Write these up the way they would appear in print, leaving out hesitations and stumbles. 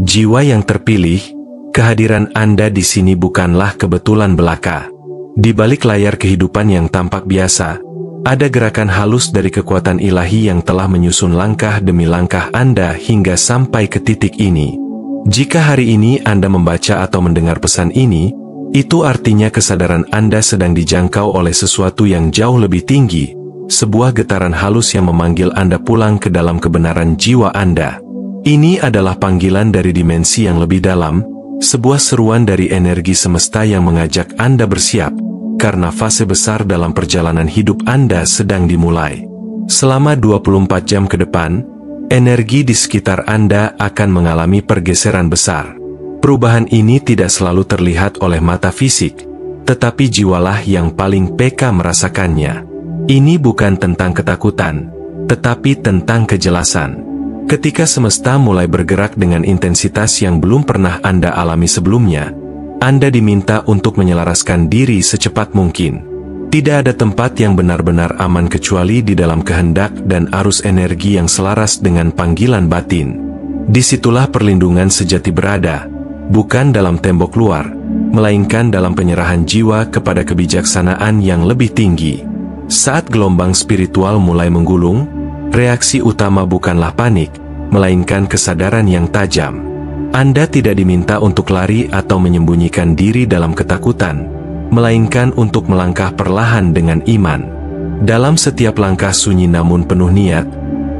Jiwa yang terpilih, kehadiran Anda di sini bukanlah kebetulan belaka. Di balik layar kehidupan yang tampak biasa, ada gerakan halus dari kekuatan ilahi yang telah menyusun langkah demi langkah Anda hingga sampai ke titik ini. Jika hari ini Anda membaca atau mendengar pesan ini, itu artinya kesadaran Anda sedang dijangkau oleh sesuatu yang jauh lebih tinggi, sebuah getaran halus yang memanggil Anda pulang ke dalam kebenaran jiwa Anda. Ini adalah panggilan dari dimensi yang lebih dalam, sebuah seruan dari energi semesta yang mengajak Anda bersiap, karena fase besar dalam perjalanan hidup Anda sedang dimulai. Selama 24 jam ke depan, energi di sekitar Anda akan mengalami pergeseran besar. Perubahan ini tidak selalu terlihat oleh mata fisik, tetapi jiwalah yang paling peka merasakannya. Ini bukan tentang ketakutan, tetapi tentang kejelasan. Ketika semesta mulai bergerak dengan intensitas yang belum pernah Anda alami sebelumnya, Anda diminta untuk menyelaraskan diri secepat mungkin. Tidak ada tempat yang benar-benar aman kecuali di dalam kehendak dan arus energi yang selaras dengan panggilan batin. Disitulah perlindungan sejati berada, bukan dalam tembok luar, melainkan dalam penyerahan jiwa kepada kebijaksanaan yang lebih tinggi. Saat gelombang spiritual mulai menggulung, reaksi utama bukanlah panik, melainkan kesadaran yang tajam. Anda tidak diminta untuk lari atau menyembunyikan diri dalam ketakutan, melainkan untuk melangkah perlahan dengan iman. Dalam setiap langkah sunyi namun penuh niat,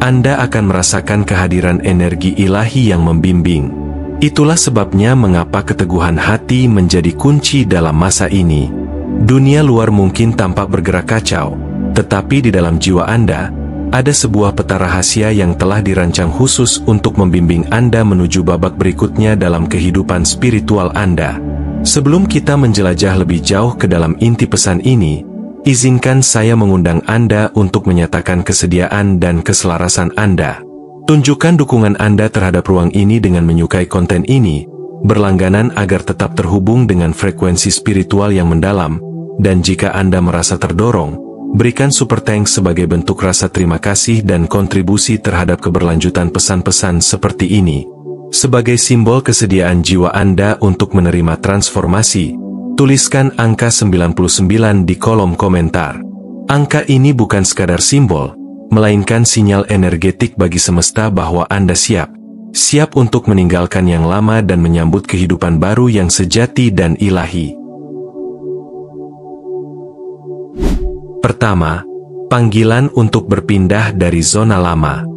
Anda akan merasakan kehadiran energi ilahi yang membimbing. Itulah sebabnya mengapa keteguhan hati menjadi kunci dalam masa ini. Dunia luar mungkin tampak bergerak kacau, tetapi di dalam jiwa Anda, ada sebuah peta rahasia yang telah dirancang khusus untuk membimbing Anda menuju babak berikutnya dalam kehidupan spiritual Anda. Sebelum kita menjelajah lebih jauh ke dalam inti pesan ini, izinkan saya mengundang Anda untuk menyatakan kesediaan dan keselarasan Anda. Tunjukkan dukungan Anda terhadap ruang ini dengan menyukai konten ini, berlangganan agar tetap terhubung dengan frekuensi spiritual yang mendalam, dan jika Anda merasa terdorong, berikan super thanks sebagai bentuk rasa terima kasih dan kontribusi terhadap keberlanjutan pesan-pesan seperti ini. Sebagai simbol kesediaan jiwa Anda untuk menerima transformasi, tuliskan angka 99 di kolom komentar. Angka ini bukan sekadar simbol, melainkan sinyal energetik bagi semesta bahwa Anda siap untuk meninggalkan yang lama dan menyambut kehidupan baru yang sejati dan ilahi. Pertama, panggilan untuk berpindah dari zona lama.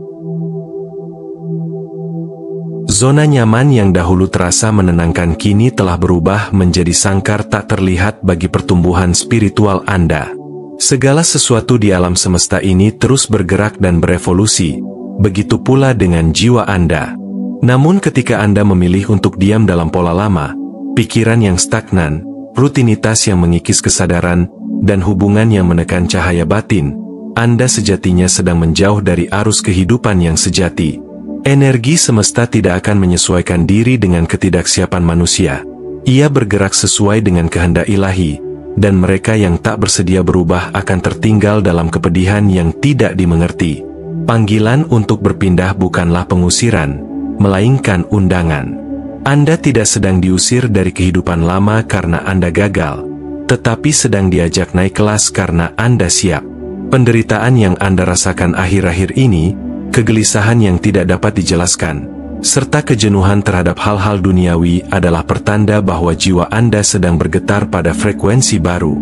Zona nyaman yang dahulu terasa menenangkan kini telah berubah menjadi sangkar tak terlihat bagi pertumbuhan spiritual Anda. Segala sesuatu di alam semesta ini terus bergerak dan berevolusi, begitu pula dengan jiwa Anda. Namun ketika Anda memilih untuk diam dalam pola lama, pikiran yang stagnan, rutinitas yang mengikis kesadaran, dan hubungan yang menekan cahaya batin, Anda sejatinya sedang menjauh dari arus kehidupan yang sejati. Energi semesta tidak akan menyesuaikan diri dengan ketidaksiapan manusia. Ia bergerak sesuai dengan kehendak ilahi, dan mereka yang tak bersedia berubah akan tertinggal dalam kepedihan yang tidak dimengerti. Panggilan untuk berpindah bukanlah pengusiran, melainkan undangan. Anda tidak sedang diusir dari kehidupan lama karena Anda gagal, tetapi sedang diajak naik kelas karena Anda siap. Penderitaan yang Anda rasakan akhir-akhir ini, kegelisahan yang tidak dapat dijelaskan, serta kejenuhan terhadap hal-hal duniawi adalah pertanda bahwa jiwa Anda sedang bergetar pada frekuensi baru.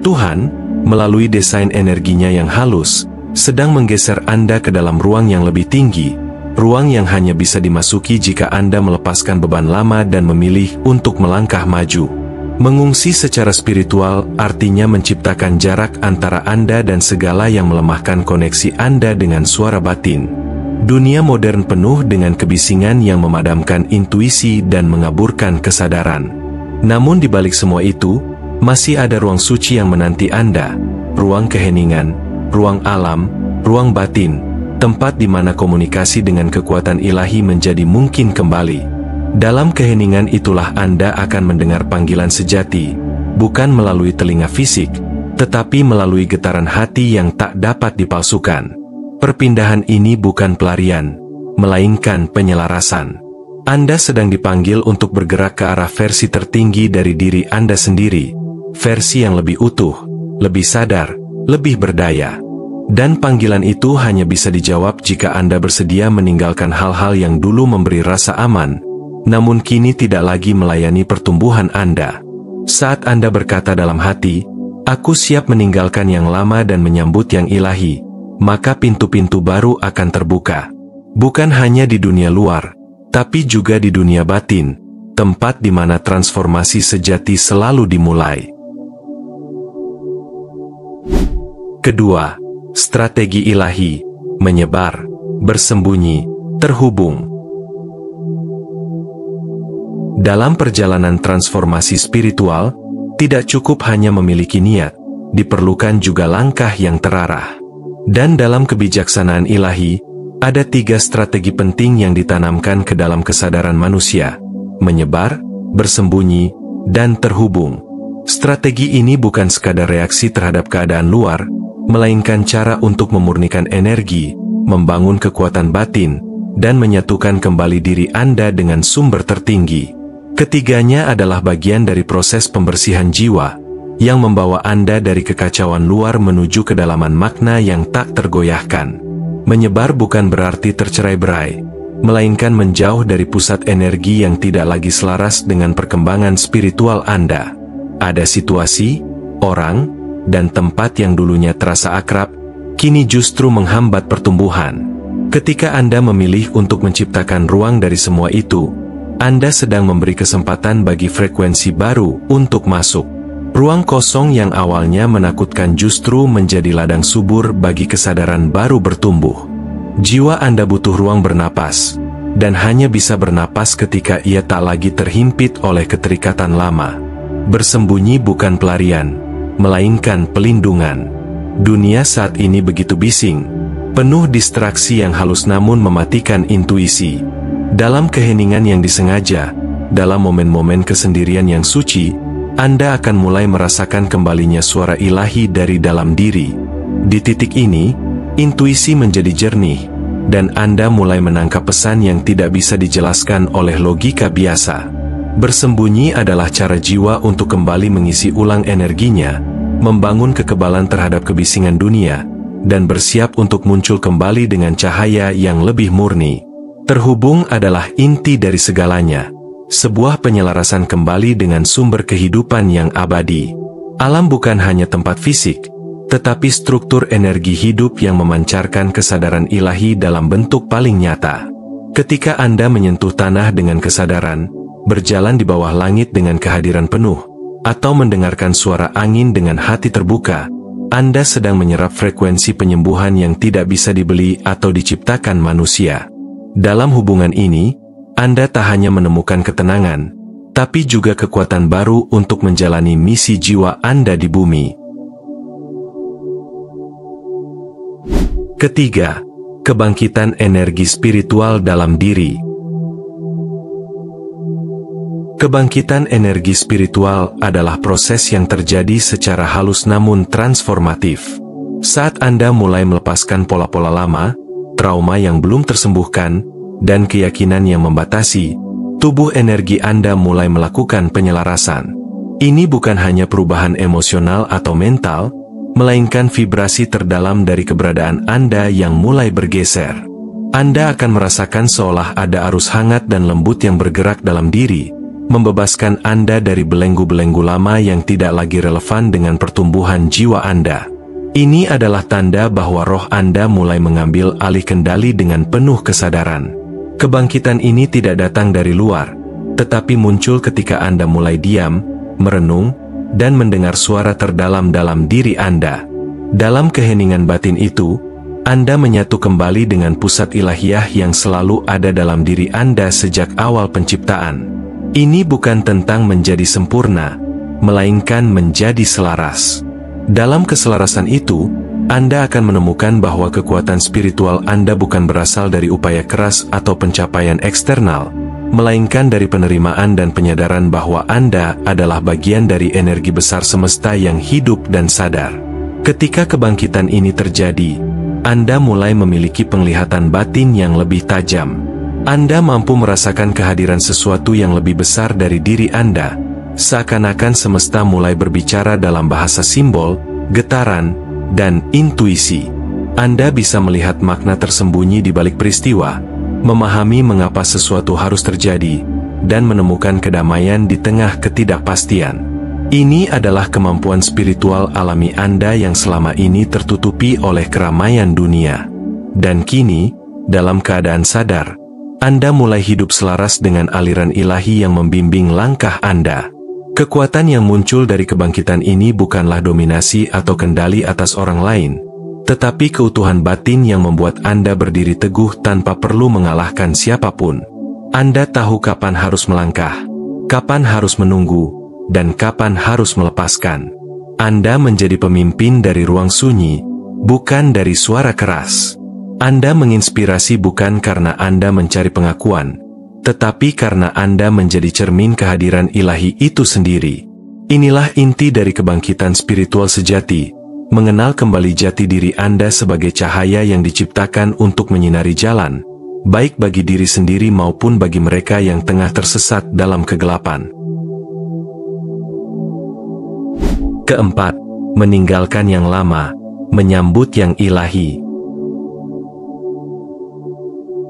Tuhan, melalui desain energinya yang halus, sedang menggeser Anda ke dalam ruang yang lebih tinggi, ruang yang hanya bisa dimasuki jika Anda melepaskan beban lama dan memilih untuk melangkah maju. Mengungsi secara spiritual artinya menciptakan jarak antara Anda dan segala yang melemahkan koneksi Anda dengan suara batin. Dunia modern penuh dengan kebisingan yang memadamkan intuisi dan mengaburkan kesadaran. Namun di balik semua itu, masih ada ruang suci yang menanti Anda, ruang keheningan, ruang alam, ruang batin, tempat di mana komunikasi dengan kekuatan ilahi menjadi mungkin kembali. Dalam keheningan itulah Anda akan mendengar panggilan sejati, bukan melalui telinga fisik, tetapi melalui getaran hati yang tak dapat dipalsukan. Perpindahan ini bukan pelarian, melainkan penyelarasan. Anda sedang dipanggil untuk bergerak ke arah versi tertinggi dari diri Anda sendiri, versi yang lebih utuh, lebih sadar, lebih berdaya. Dan panggilan itu hanya bisa dijawab jika Anda bersedia meninggalkan hal-hal yang dulu memberi rasa aman, namun kini tidak lagi melayani pertumbuhan Anda. Saat Anda berkata dalam hati, "Aku siap meninggalkan yang lama dan menyambut yang ilahi," maka pintu-pintu baru akan terbuka. Bukan hanya di dunia luar, tapi juga di dunia batin, tempat di mana transformasi sejati selalu dimulai. Kedua, strategi ilahi, menyebar, bersembunyi, terhubung. Dalam perjalanan transformasi spiritual, tidak cukup hanya memiliki niat, diperlukan juga langkah yang terarah. Dan dalam kebijaksanaan ilahi, ada 3 strategi penting yang ditanamkan ke dalam kesadaran manusia: menyebar, bersembunyi, dan terhubung. Strategi ini bukan sekadar reaksi terhadap keadaan luar, melainkan cara untuk memurnikan energi, membangun kekuatan batin, dan menyatukan kembali diri Anda dengan sumber tertinggi. Ketiganya adalah bagian dari proses pembersihan jiwa, yang membawa Anda dari kekacauan luar menuju kedalaman makna yang tak tergoyahkan. Menyebar bukan berarti tercerai-berai, melainkan menjauh dari pusat energi yang tidak lagi selaras dengan perkembangan spiritual Anda. Ada situasi, orang, dan tempat yang dulunya terasa akrab, kini justru menghambat pertumbuhan. Ketika Anda memilih untuk menciptakan ruang dari semua itu, Anda sedang memberi kesempatan bagi frekuensi baru untuk masuk. Ruang kosong yang awalnya menakutkan justru menjadi ladang subur bagi kesadaran baru bertumbuh. Jiwa Anda butuh ruang bernapas, dan hanya bisa bernapas ketika ia tak lagi terhimpit oleh keterikatan lama. Bersembunyi bukan pelarian, melainkan pelindungan. Dunia saat ini begitu bising, penuh distraksi yang halus namun mematikan intuisi. Dalam keheningan yang disengaja, dalam momen-momen kesendirian yang suci, Anda akan mulai merasakan kembalinya suara ilahi dari dalam diri. Di titik ini, intuisi menjadi jernih, dan Anda mulai menangkap pesan yang tidak bisa dijelaskan oleh logika biasa. Bersembunyi adalah cara jiwa untuk kembali mengisi ulang energinya, membangun kekebalan terhadap kebisingan dunia, dan bersiap untuk muncul kembali dengan cahaya yang lebih murni. Terhubung adalah inti dari segalanya. Sebuah penyelarasan kembali dengan sumber kehidupan yang abadi. Alam bukan hanya tempat fisik, tetapi struktur energi hidup yang memancarkan kesadaran ilahi dalam bentuk paling nyata. Ketika Anda menyentuh tanah dengan kesadaran, berjalan di bawah langit dengan kehadiran penuh, atau mendengarkan suara angin dengan hati terbuka, Anda sedang menyerap frekuensi penyembuhan yang tidak bisa dibeli atau diciptakan manusia. Dalam hubungan ini, Anda tak hanya menemukan ketenangan, tapi juga kekuatan baru untuk menjalani misi jiwa Anda di bumi. Ketiga, kebangkitan energi spiritual dalam diri. Kebangkitan energi spiritual adalah proses yang terjadi secara halus namun transformatif. Saat Anda mulai melepaskan pola-pola lama, trauma yang belum tersembuhkan, dan keyakinan yang membatasi, tubuh energi Anda mulai melakukan penyelarasan. Ini bukan hanya perubahan emosional atau mental, melainkan vibrasi terdalam dari keberadaan Anda yang mulai bergeser. Anda akan merasakan seolah ada arus hangat dan lembut yang bergerak dalam diri, membebaskan Anda dari belenggu-belenggu lama yang tidak lagi relevan dengan pertumbuhan jiwa Anda. Ini adalah tanda bahwa roh Anda mulai mengambil alih kendali dengan penuh kesadaran. Kebangkitan ini tidak datang dari luar, tetapi muncul ketika Anda mulai diam, merenung, dan mendengar suara terdalam dalam diri Anda. Dalam keheningan batin itu, Anda menyatu kembali dengan pusat ilahiyah yang selalu ada dalam diri Anda sejak awal penciptaan. Ini bukan tentang menjadi sempurna, melainkan menjadi selaras. Dalam keselarasan itu, Anda akan menemukan bahwa kekuatan spiritual Anda bukan berasal dari upaya keras atau pencapaian eksternal, melainkan dari penerimaan dan penyadaran bahwa Anda adalah bagian dari energi besar semesta yang hidup dan sadar. Ketika kebangkitan ini terjadi, Anda mulai memiliki penglihatan batin yang lebih tajam. Anda mampu merasakan kehadiran sesuatu yang lebih besar dari diri Anda, seakan-akan semesta mulai berbicara dalam bahasa simbol, getaran, dan intuisi. Anda bisa melihat makna tersembunyi di balik peristiwa, memahami mengapa sesuatu harus terjadi, dan menemukan kedamaian di tengah ketidakpastian. Ini adalah kemampuan spiritual alami Anda yang selama ini tertutupi oleh keramaian dunia. Dan kini, dalam keadaan sadar, Anda mulai hidup selaras dengan aliran ilahi yang membimbing langkah Anda. Kekuatan yang muncul dari kebangkitan ini bukanlah dominasi atau kendali atas orang lain, tetapi keutuhan batin yang membuat Anda berdiri teguh tanpa perlu mengalahkan siapapun. Anda tahu kapan harus melangkah, kapan harus menunggu, dan kapan harus melepaskan. Anda menjadi pemimpin dari ruang sunyi, bukan dari suara keras. Anda menginspirasi bukan karena Anda mencari pengakuan, tetapi karena Anda menjadi cermin kehadiran ilahi itu sendiri. Inilah inti dari kebangkitan spiritual sejati, mengenal kembali jati diri Anda sebagai cahaya yang diciptakan untuk menyinari jalan, baik bagi diri sendiri maupun bagi mereka yang tengah tersesat dalam kegelapan. Keempat, meninggalkan yang lama, menyambut yang ilahi.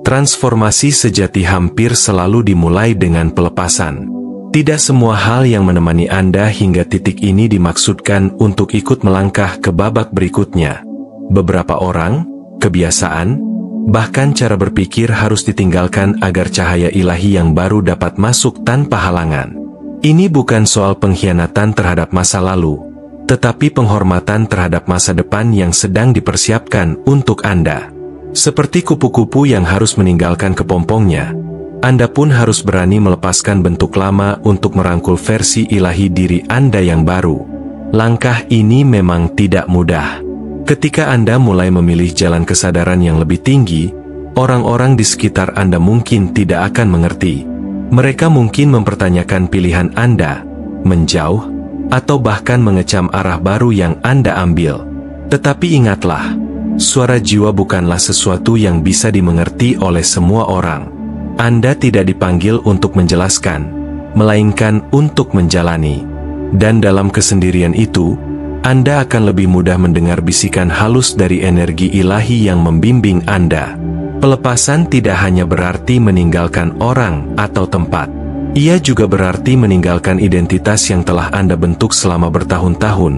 Transformasi sejati hampir selalu dimulai dengan pelepasan. Tidak semua hal yang menemani Anda hingga titik ini dimaksudkan untuk ikut melangkah ke babak berikutnya. Beberapa orang, kebiasaan, bahkan cara berpikir harus ditinggalkan agar cahaya ilahi yang baru dapat masuk tanpa halangan. Ini bukan soal pengkhianatan terhadap masa lalu, tetapi penghormatan terhadap masa depan yang sedang dipersiapkan untuk Anda. Seperti kupu-kupu yang harus meninggalkan kepompongnya, Anda pun harus berani melepaskan bentuk lama untuk merangkul versi ilahi diri Anda yang baru. Langkah ini memang tidak mudah. Ketika Anda mulai memilih jalan kesadaran yang lebih tinggi, orang-orang di sekitar Anda mungkin tidak akan mengerti. Mereka mungkin mempertanyakan pilihan Anda, menjauh, atau bahkan mengecam arah baru yang Anda ambil. Tetapi ingatlah, suara jiwa bukanlah sesuatu yang bisa dimengerti oleh semua orang. Anda tidak dipanggil untuk menjelaskan, melainkan untuk menjalani. Dan dalam kesendirian itu, Anda akan lebih mudah mendengar bisikan halus dari energi ilahi yang membimbing Anda. Pelepasan tidak hanya berarti meninggalkan orang atau tempat. Ia juga berarti meninggalkan identitas yang telah Anda bentuk selama bertahun-tahun,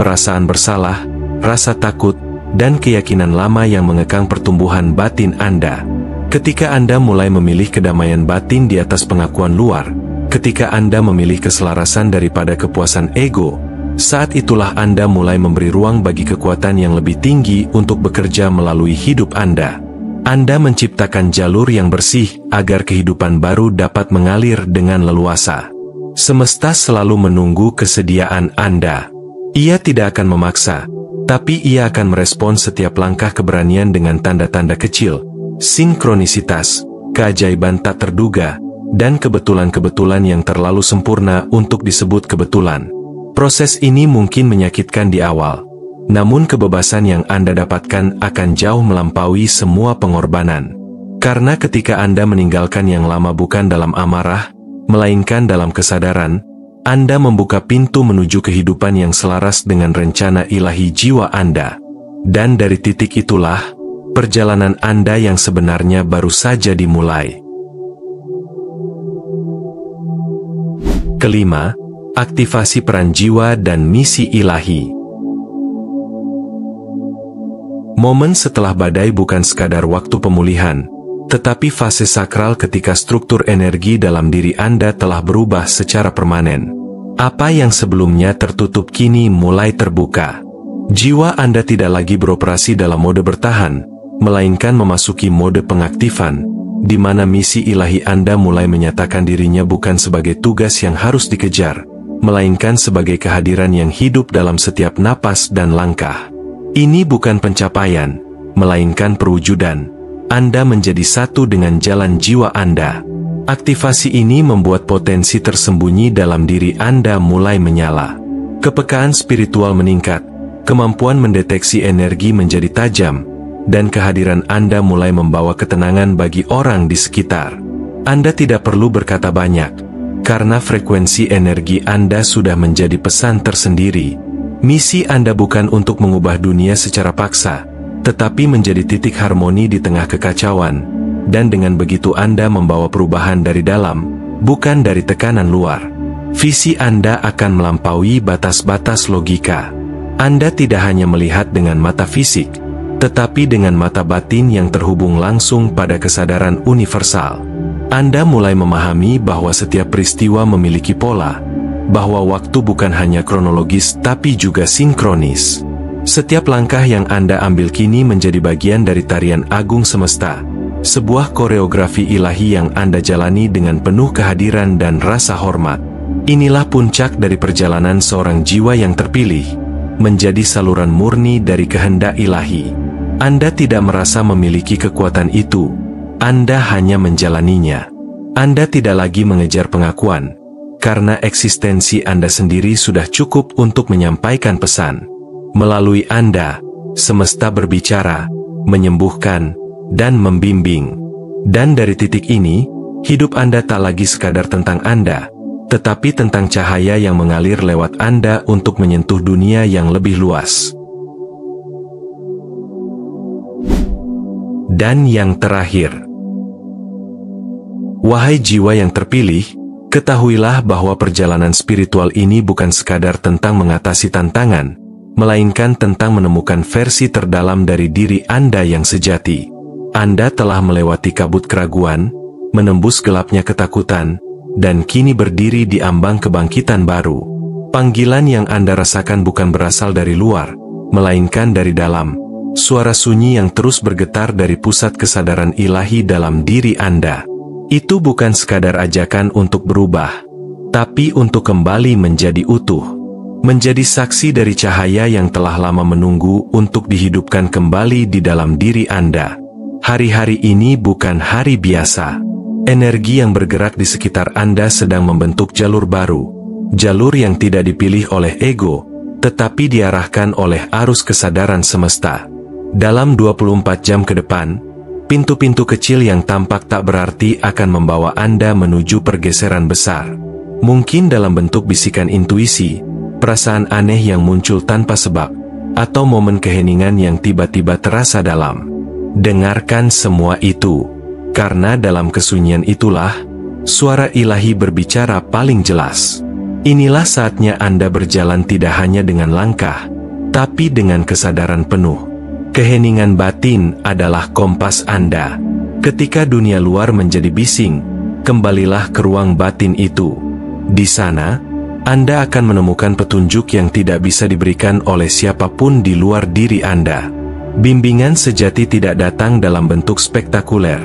perasaan bersalah, rasa takut, dan keyakinan lama yang mengekang pertumbuhan batin Anda. Ketika Anda mulai memilih kedamaian batin di atas pengakuan luar, ketika Anda memilih keselarasan daripada kepuasan ego, saat itulah Anda mulai memberi ruang bagi kekuatan yang lebih tinggi untuk bekerja melalui hidup Anda. Anda menciptakan jalur yang bersih agar kehidupan baru dapat mengalir dengan leluasa. Semesta selalu menunggu kesediaan Anda. Ia tidak akan memaksa, tapi ia akan merespons setiap langkah keberanian dengan tanda-tanda kecil, sinkronisitas, keajaiban tak terduga, dan kebetulan-kebetulan yang terlalu sempurna untuk disebut kebetulan. Proses ini mungkin menyakitkan di awal, namun kebebasan yang Anda dapatkan akan jauh melampaui semua pengorbanan. Karena ketika Anda meninggalkan yang lama bukan dalam amarah, melainkan dalam kesadaran, Anda membuka pintu menuju kehidupan yang selaras dengan rencana ilahi jiwa Anda. Dan dari titik itulah, perjalanan Anda yang sebenarnya baru saja dimulai. Kelima, aktivasi peran jiwa dan misi ilahi. Momen setelah badai bukan sekadar waktu pemulihan, tetapi fase sakral ketika struktur energi dalam diri Anda telah berubah secara permanen. Apa yang sebelumnya tertutup kini mulai terbuka. Jiwa Anda tidak lagi beroperasi dalam mode bertahan, melainkan memasuki mode pengaktifan, di mana misi ilahi Anda mulai menyatakan dirinya bukan sebagai tugas yang harus dikejar, melainkan sebagai kehadiran yang hidup dalam setiap napas dan langkah. Ini bukan pencapaian, melainkan perwujudan. Anda menjadi satu dengan jalan jiwa Anda. Aktivasi ini membuat potensi tersembunyi dalam diri Anda mulai menyala. Kepekaan spiritual meningkat, kemampuan mendeteksi energi menjadi tajam, dan kehadiran Anda mulai membawa ketenangan bagi orang di sekitar. Anda tidak perlu berkata banyak, karena frekuensi energi Anda sudah menjadi pesan tersendiri. Misi Anda bukan untuk mengubah dunia secara paksa, tetapi menjadi titik harmoni di tengah kekacauan, dan dengan begitu Anda membawa perubahan dari dalam, bukan dari tekanan luar. Visi Anda akan melampaui batas-batas logika. Anda tidak hanya melihat dengan mata fisik, tetapi dengan mata batin yang terhubung langsung pada kesadaran universal. Anda mulai memahami bahwa setiap peristiwa memiliki pola, bahwa waktu bukan hanya kronologis tapi juga sinkronis. Setiap langkah yang Anda ambil kini menjadi bagian dari tarian agung semesta, sebuah koreografi ilahi yang Anda jalani dengan penuh kehadiran dan rasa hormat. Inilah puncak dari perjalanan seorang jiwa yang terpilih, menjadi saluran murni dari kehendak ilahi. Anda tidak merasa memiliki kekuatan itu, Anda hanya menjalaninya. Anda tidak lagi mengejar pengakuan, karena eksistensi Anda sendiri sudah cukup untuk menyampaikan pesan. Melalui Anda, semesta berbicara, menyembuhkan, dan membimbing. Dan dari titik ini, hidup Anda tak lagi sekadar tentang Anda, tetapi tentang cahaya yang mengalir lewat Anda untuk menyentuh dunia yang lebih luas. Dan yang terakhir, wahai jiwa yang terpilih, ketahuilah bahwa perjalanan spiritual ini bukan sekadar tentang mengatasi tantangan, melainkan tentang menemukan versi terdalam dari diri Anda yang sejati. Anda telah melewati kabut keraguan, menembus gelapnya ketakutan, dan kini berdiri di ambang kebangkitan baru. Panggilan yang Anda rasakan bukan berasal dari luar, melainkan dari dalam. Suara sunyi yang terus bergetar dari pusat kesadaran ilahi dalam diri Anda. Itu bukan sekadar ajakan untuk berubah, tapi untuk kembali menjadi utuh. Menjadi saksi dari cahaya yang telah lama menunggu untuk dihidupkan kembali di dalam diri Anda. Hari-hari ini bukan hari biasa. Energi yang bergerak di sekitar Anda sedang membentuk jalur baru. Jalur yang tidak dipilih oleh ego, tetapi diarahkan oleh arus kesadaran semesta. Dalam 24 jam ke depan, pintu-pintu kecil yang tampak tak berarti akan membawa Anda menuju pergeseran besar. Mungkin dalam bentuk bisikan intuisi, perasaan aneh yang muncul tanpa sebab, atau momen keheningan yang tiba-tiba terasa dalam. Dengarkan semua itu, karena dalam kesunyian itulah, suara ilahi berbicara paling jelas. Inilah saatnya Anda berjalan tidak hanya dengan langkah, tapi dengan kesadaran penuh. Keheningan batin adalah kompas Anda. Ketika dunia luar menjadi bising, kembalilah ke ruang batin itu. Di sana, Anda akan menemukan petunjuk yang tidak bisa diberikan oleh siapapun di luar diri Anda. Bimbingan sejati tidak datang dalam bentuk spektakuler,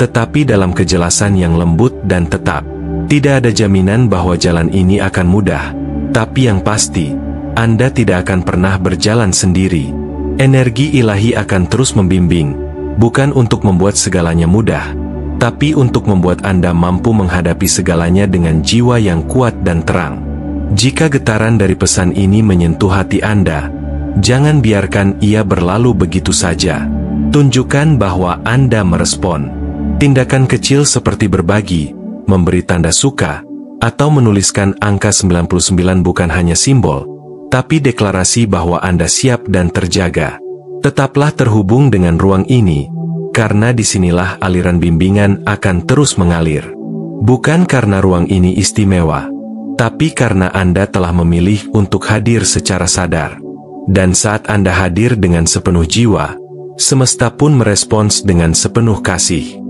tetapi dalam kejelasan yang lembut dan tetap. Tidak ada jaminan bahwa jalan ini akan mudah, tapi yang pasti, Anda tidak akan pernah berjalan sendiri. Energi ilahi akan terus membimbing, bukan untuk membuat segalanya mudah, tapi untuk membuat Anda mampu menghadapi segalanya dengan jiwa yang kuat dan terang. Jika getaran dari pesan ini menyentuh hati Anda, jangan biarkan ia berlalu begitu saja. Tunjukkan bahwa Anda merespon. Tindakan kecil seperti berbagi, memberi tanda suka, atau menuliskan angka 99 bukan hanya simbol, tapi deklarasi bahwa Anda siap dan terjaga. Tetaplah terhubung dengan ruang ini, karena disinilah aliran bimbingan akan terus mengalir. Bukan karena ruang ini istimewa, tapi karena Anda telah memilih untuk hadir secara sadar. Dan saat Anda hadir dengan sepenuh jiwa, semesta pun merespons dengan sepenuh kasih.